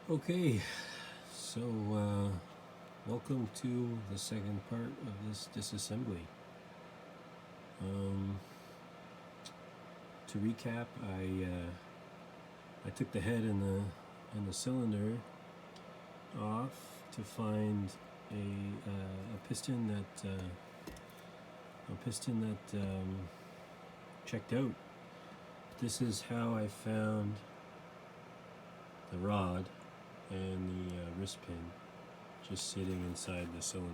Okay, so welcome to the second part of this disassembly. To recap, I took the head and the cylinder off to find a piston that checked out. This is how I found the rod and the wrist pin just sitting inside the cylinder.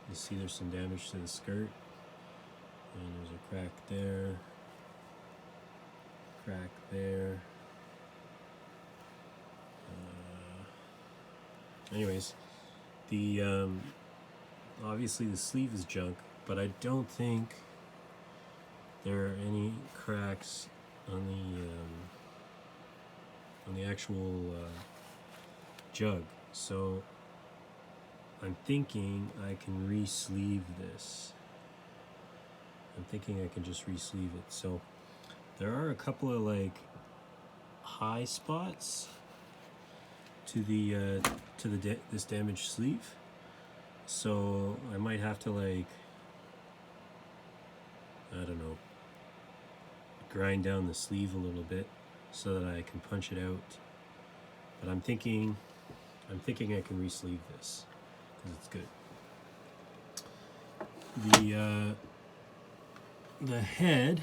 You see there's some damage to the skirt, and there's a crack there, crack there. Anyways, the obviously the sleeve is junk, but I don't think there are any cracks on the actual jug. So I'm thinking I can re-sleeve this. I'm thinking I can just re-sleeve it. So there are a couple of like high spots to this damaged sleeve. So I might have to, like, I don't know, grind down the sleeve a little bit so that I can punch it out. But I'm thinking I can re-sleeve this because it's good. The head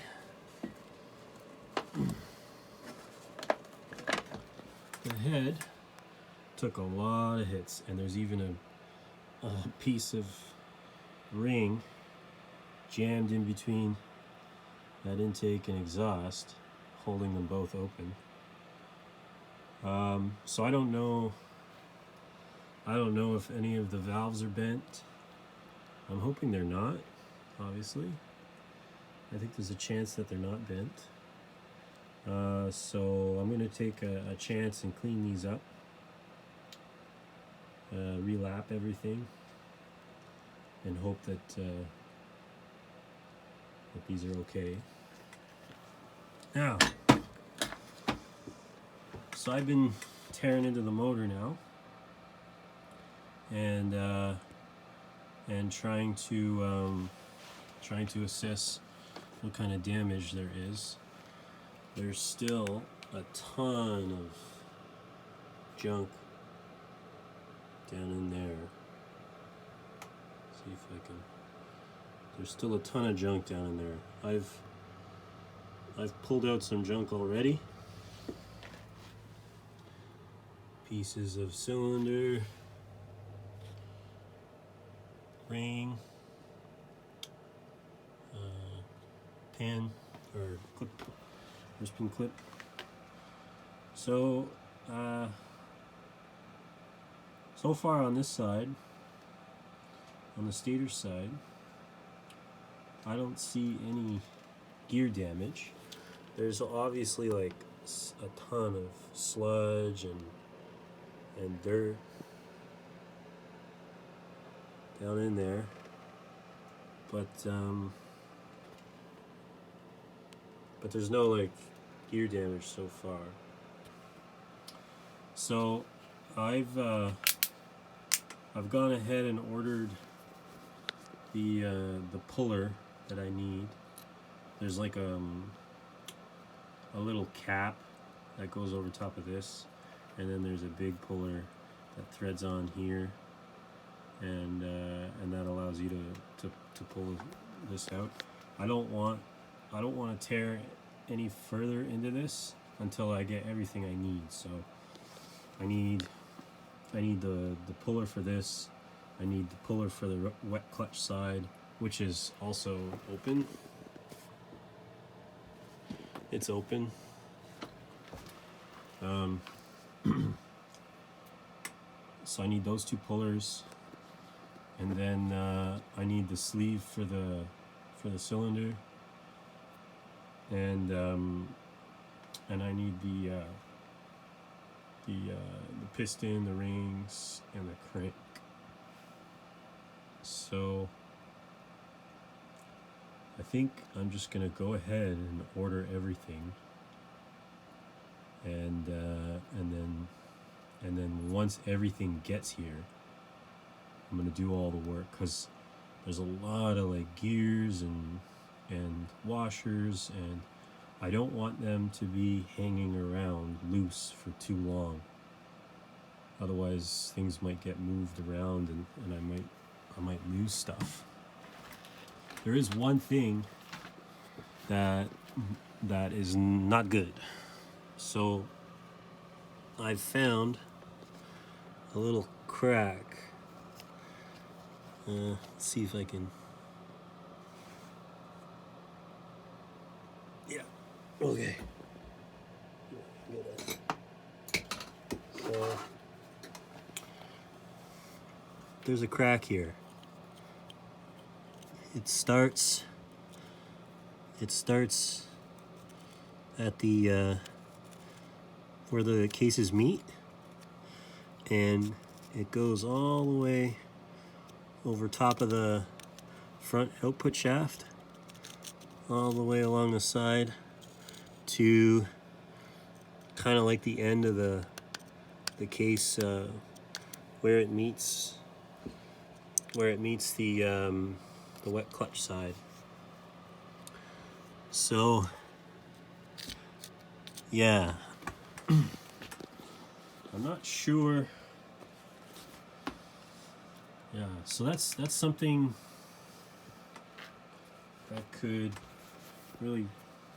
took a lot of hits, and there's even a piece of ring jammed in between that intake and exhaust, holding them both open. So I don't know if any of the valves are bent. I'm hoping they're not, obviously. I think there's a chance that they're not bent. So I'm going to take a chance and clean these up, relap everything, and hope that these are okay. Now, so I've been tearing into the motor now, and trying to assess what kind of damage there is. There's still a ton of junk down in there. See if I can. There's still a ton of junk down in there. I've pulled out some junk already. Pieces of cylinder, ring, pin or clip, wrist pin clip. So so far on this side, on the stator side, I don't see any gear damage. There's obviously like a ton of sludge and dirt down in there, but there's no like gear damage so far. So I've gone ahead and ordered the puller that I need. There's like a little cap that goes over top of this, and then there's a big puller that threads on here, and that allows you to pull this out. I don't want to tear any further into this until I get everything I need. So I need the puller for this. I need the puller for the wet clutch side, which is also open. It's open. So I need those two pullers, and then I need the sleeve for the cylinder, and I need the piston, the rings, and the crank. So I think I'm just gonna go ahead and order everything once everything gets here, I'm gonna do all the work, because there's a lot of like gears and washers, and I don't want them to be hanging around loose for too long. Otherwise things might get moved around, and I might lose stuff. There is one thing that is not good. So I found a little crack. Let's see if I can. Yeah. Okay. So there's a crack here. It starts at the where the cases meet, and it goes all the way over top of the front output shaft, all the way along the side to kind of like the end of the case, where it meets the wet clutch side. So yeah, I'm not sure. Yeah, so that's something that could really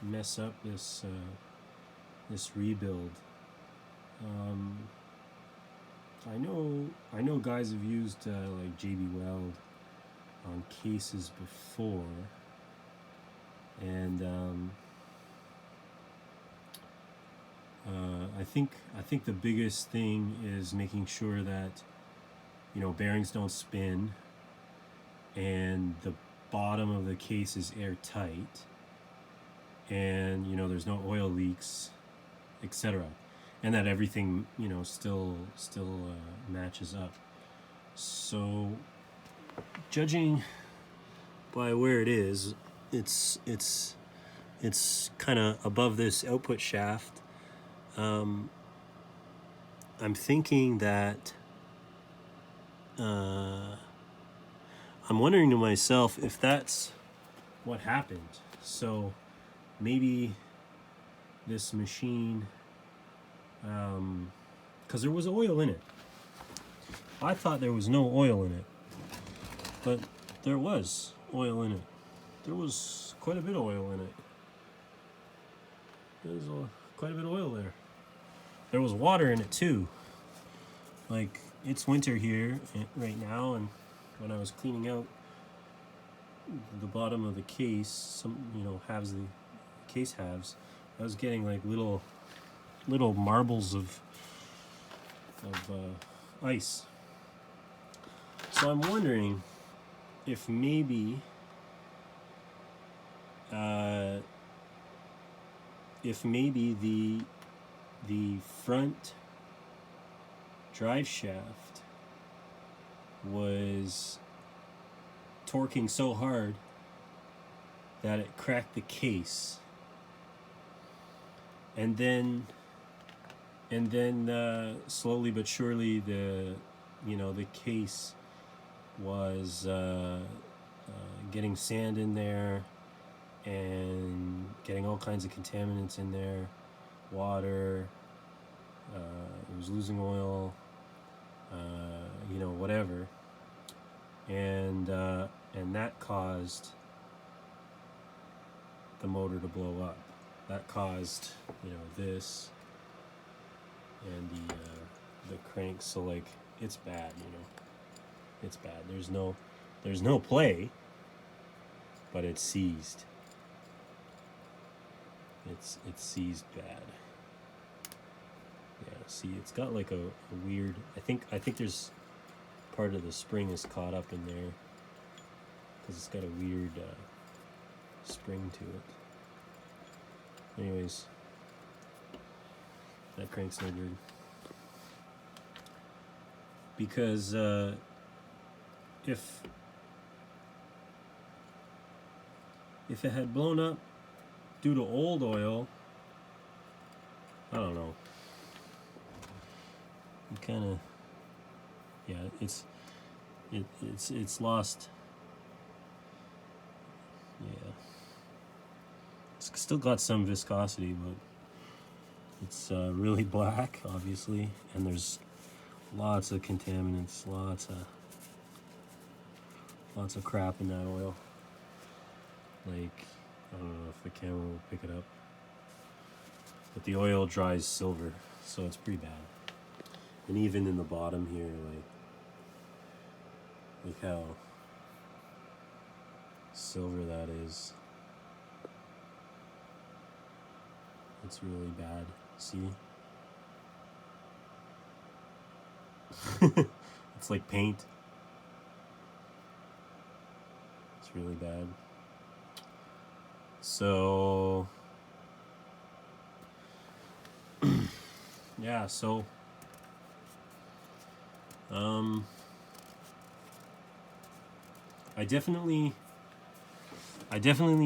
mess up this rebuild. I know guys have used like JB Weld on cases before, and I think the biggest thing is making sure that, you know, bearings don't spin, and the bottom of the case is airtight, and, you know, there's no oil leaks, etc., and that everything, you know, still matches up. So judging by where it is, it's kind of above this output shaft. I'm thinking that I'm wondering to myself if that's what happened. So maybe this machine, because there was oil in it. I thought there was no oil in it, but there was oil in it. There was quite a bit of oil in it. There's quite a bit of oil there. There was water in it too. Like, it's winter here right now, and when I was cleaning out the bottom of the case, some, you know, halves, the case halves, I was getting like little marbles of ice. So I'm wondering if maybe the front drive shaft was torquing so hard that it cracked the case, and then slowly but surely the case was getting sand in there and getting all kinds of contaminants in there, water, it was losing oil, whatever, and that caused the motor to blow up. That caused, this and the cranks. So like, it's bad, it's bad. There's no play, but it's seized. It's seized bad. Yeah, see, it's got like a weird, I think there's part of the spring is caught up in there, because it's got a weird spring to it. Anyways, that crank's no good, because if it had blown up due to old oil, I don't know. You kind yeah, it's lost. Yeah, it's still got some viscosity, but it's really black, obviously, and there's lots of contaminants, lots of crap in that oil. Like, I don't know if the camera will pick it up, but the oil dries silver, so it's pretty bad. And even in the bottom here, like how silver that is. It's really bad. See? It's like paint. It's really bad. So yeah, so I definitely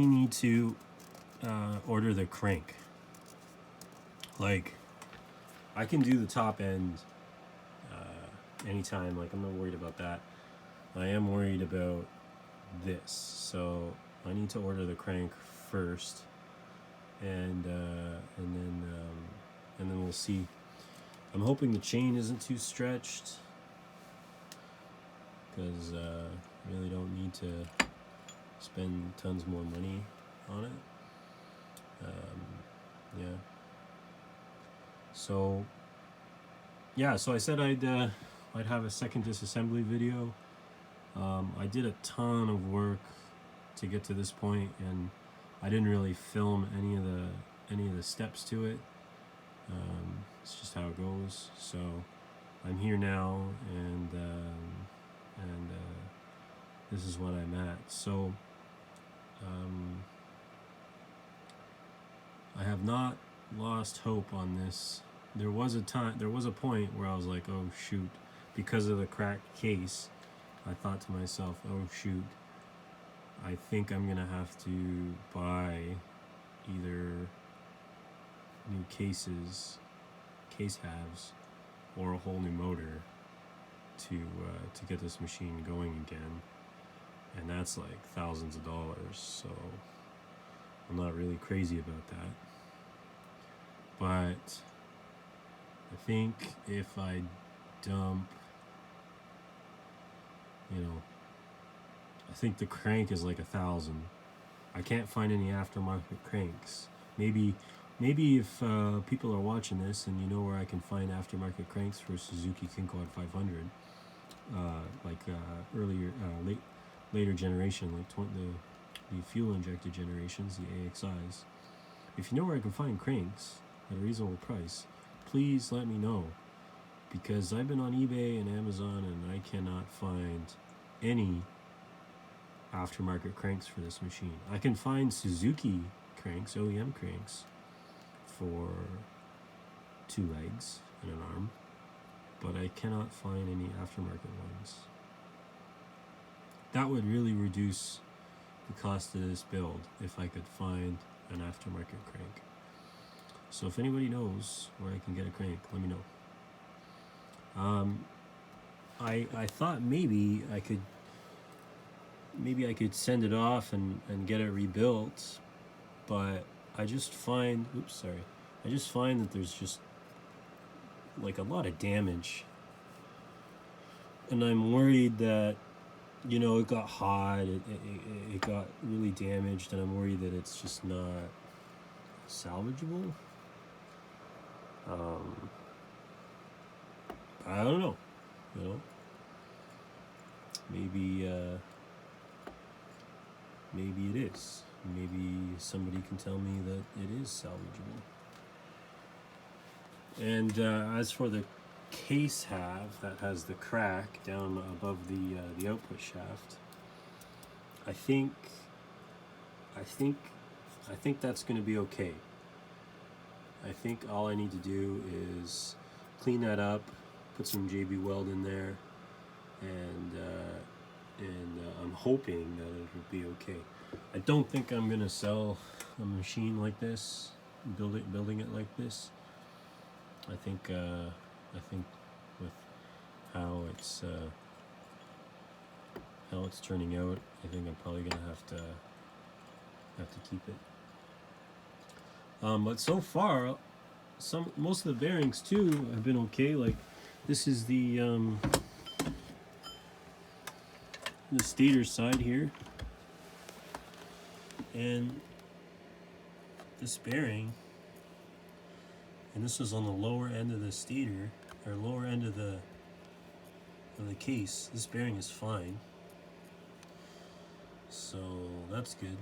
need to order the crank. Like, I can do the top end anytime. Like, I'm not worried about that. I am worried about this, so I need to order the crank first, and then we'll see. I'm hoping the chain isn't too stretched, because I really don't need to spend tons more money on it. Yeah. So yeah, so I said I'd have a second disassembly video. I did a ton of work to get to this point, and I didn't really film any of the steps to it. It's just how it goes. So I'm here now, and this is what I'm at. So I have not lost hope on this. There was a point where I was like, oh shoot, because of the cracked case, I thought to myself, oh shoot, I think I'm gonna have to buy either new case halves, or a whole new motor to get this machine going again, and that's like thousands of dollars. So I'm not really crazy about that, but I think if I dump, I think the crank is like 1,000. I can't find any aftermarket cranks. Maybe if people are watching this and you know where I can find aftermarket cranks for Suzuki King Quad 500, later generation, like the fuel injected generations, the AXIs. If you know where I can find cranks at a reasonable price, please let me know, because I've been on eBay and Amazon and I cannot find any aftermarket cranks for this machine. I can find Suzuki cranks, OEM cranks, for 2 legs and an arm, but I cannot find any aftermarket ones. That would really reduce the cost of this build if I could find an aftermarket crank. So if anybody knows where I can get a crank, let me know. I thought maybe I could send it off and get it rebuilt, but I just find that there's just like a lot of damage, and I'm worried that it got hot, it got really damaged, and I'm worried that it's just not salvageable. I don't know, maybe it is. Maybe somebody can tell me that it is salvageable. And as for the case half that has the crack down above the output shaft, I think that's going to be okay. I think all I need to do is clean that up, put some JB Weld in there, and I'm hoping that it will be okay. I don't think I'm gonna sell a machine like this, building it like this. I think with how it's turning out. I think I'm probably gonna have to keep it. But so far, most of the bearings too have been okay. Like this is the stator side here, and this bearing, and this was on the lower end of the stator, or lower end of the case. This bearing is fine, so that's good.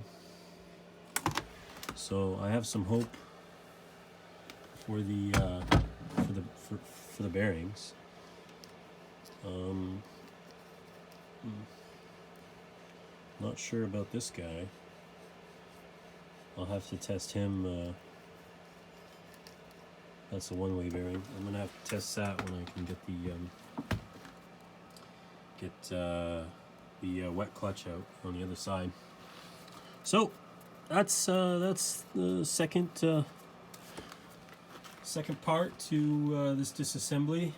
So I have some hope for the bearings. Not sure about this guy. I'll have to test him. That's a one-way bearing. I'm gonna have to test that when I can get the wet clutch out on the other side. So that's the second part to this disassembly.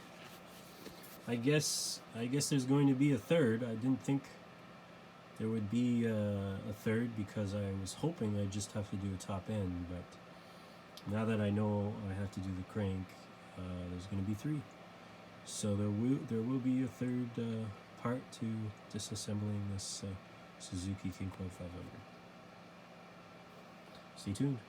I guess there's going to be a third. I didn't think there would be a third because I was hoping I'd just have to do a top end, but now that I know I have to do the crank, there's going to be 3. So there will be a third part to disassembling this Suzuki King Quad 500. Stay tuned.